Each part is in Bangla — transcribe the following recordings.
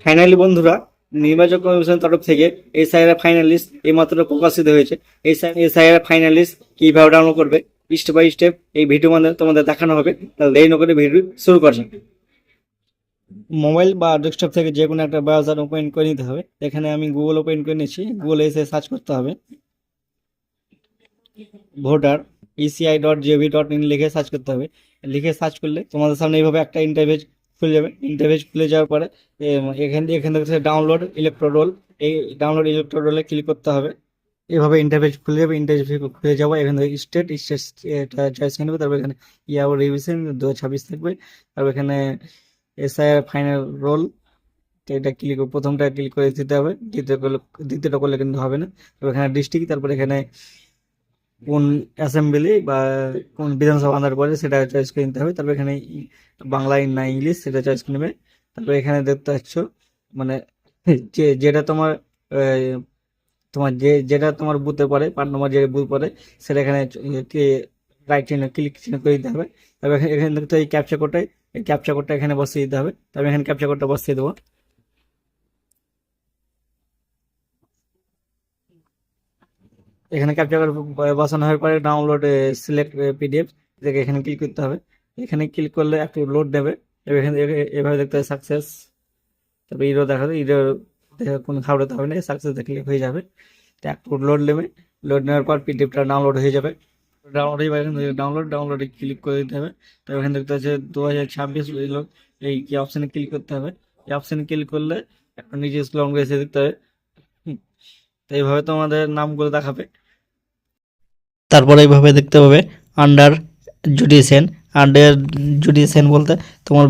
ফাইনালি বন্ধুরা, নির্বাচন কমিশনের তরফ থেকে এসআইআর ফাইনালিস্ট এইমাত্র প্রকাশিত হয়েছে। এসআইআর ফাইনালিস্ট কিভাবে ডাউনলোড করবে স্টেপ বাই স্টেপ এই ভিডিও মাধ্যমে তোমাদের দেখানো হবে। তাহলে দেরি না করে ভিডিও শুরু করছি। মোবাইল বা ডেস্কটপ থেকে যে কোনো একটা ব্রাউজার ওপেন করে নিতে হবে। এখানে আমি গুগল ওপেন করে নিচ্ছি। গুগলে এসে সার্চ করতে হবে ভোটার eci.gov.in লিখে সার্চ করতে হবে। লিখে সার্চ করলে তোমাদের সামনে এইভাবে একটা ইন্টারফেস খুলে যাবে। ইন্টারফেস খুলে যাওয়ার পরে এখান থেকে ডাউনলোড ইলেকট্রোল, এই ডাউনলোড ইলেকট্রোলে ক্লিক করতে হবে। এভাবে ইন্টারফেস খুলে যাবে। ইন্টারফেস খুলে যাবো, এখান থেকে স্টেট এটা চয়েস করে নেবে। তারপর এখানে ইয়ার রিভিশন 2026 থাকবে। তারপর এখানে এসআইআর ফাইনাল রোল, এটা ক্লিক প্রথমটা ক্লিক করে দিতে হবে। দ্বিতীয়টা করলে কিন্তু হবে না। তারপর এখানে ডিস্ট্রিক্ট, তারপর এখানে কোন অ্যাসেম্বলি বা কোন বিধানসভা আন্ডার পড়ে সেটা চয়েস করে নিতে হবে। তারপর এখানে বাংলা না ইংলিশ সেটা চয়েস করে নেবে। তারপর এখানে দেখতে পাচ্ছ মানে যেটা তোমার তোমার যেটা তোমার বুথে পড়ে, 5 নম্বর যে বুথ পড়ে সেটা এখানে রাইট চিহ্ন ক্লিক চিহ্ন করে দিতে হবে। তারপর এখানে দেখতে এই ক্যাপচা কোডটা এখানে বসিয়ে দিতে হবে। তারপর এখানে ক্যাপচা কোডটা বসিয়ে দেবো। এখানে ক্যাপচার বসানো হওয়ার পরে ডাউনলোড সিলেক্ট পিডিএফ থেকে এখানে ক্লিক করতে হবে। এখানে ক্লিক করলে একটু লোড নেবে। এখানে এভাবে দেখতে হবে সাকসেস। তারপরে ইরো দেখাবে, ইরো দেখে কোনো খাবড়াতে হবে না, সাকসেস দেখলে হয়ে যাবে। তো একটু লোড নেবে। লোড নেওয়ার পর পিডিএফটা ডাউনলোড হয়ে যাবে। ডাউনলোডে ক্লিক করে দিতে হবে। তো এখানে দেখতে হচ্ছে 2026 এই কি অপশানে ক্লিক করতে হবে। এই অপশানে ক্লিক করলে একটা নিচে স্ক্রল করে এসে দেখতে হবে। তো এইভাবে তোমাদের নামগুলো দেখাবে। তারপরে এইভাবে দেখতে পাবে আন্ডার জুডিশিয়াল। আন্ডার জুডিশিয়াল বলতে তোমার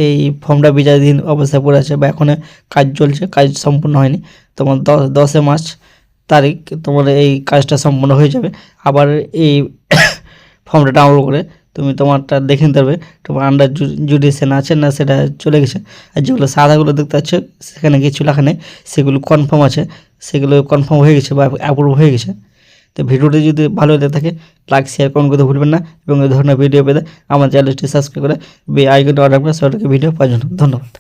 এই ফর্মটা বিচারাধীন অবস্থায় পড়ে আছে বা এখন কাজ চলছে, কাজ সম্পূর্ণ হয়নি। তোমার 10 মার্চ তারিখ তোমার এই কাজটা সম্পূর্ণ হয়ে যাবে। আবার এই ফর্মটা ডাউনলোড করে তুমি তোমারটা দেখে নিতে পারবে তোমার আন্ডার জুডিশিয়াল আছে না সেটা চলে গেছে। আর যেগুলো সাদাগুলো দেখতে পাচ্ছ সেখানে কিছু লেখা নেই, সেগুলো কনফার্ম আছে, সেগুলো কনফার্ম হয়ে গেছে বা অ্যাপ্রুভ হয়ে গেছে। তো ভিডিওটি যদি ভালো লেগে থাকে লাইক শেয়ার কমেন্ট করতে ভুলবেন না, এবং এই ধরনের ভিডিও পেতে আমার চ্যানেলটি সাবস্ক্রাইব করে আইকনটি অর্ডার করে সবাইকে ভিডিও পাওয়ার জন্য ধন্যবাদ।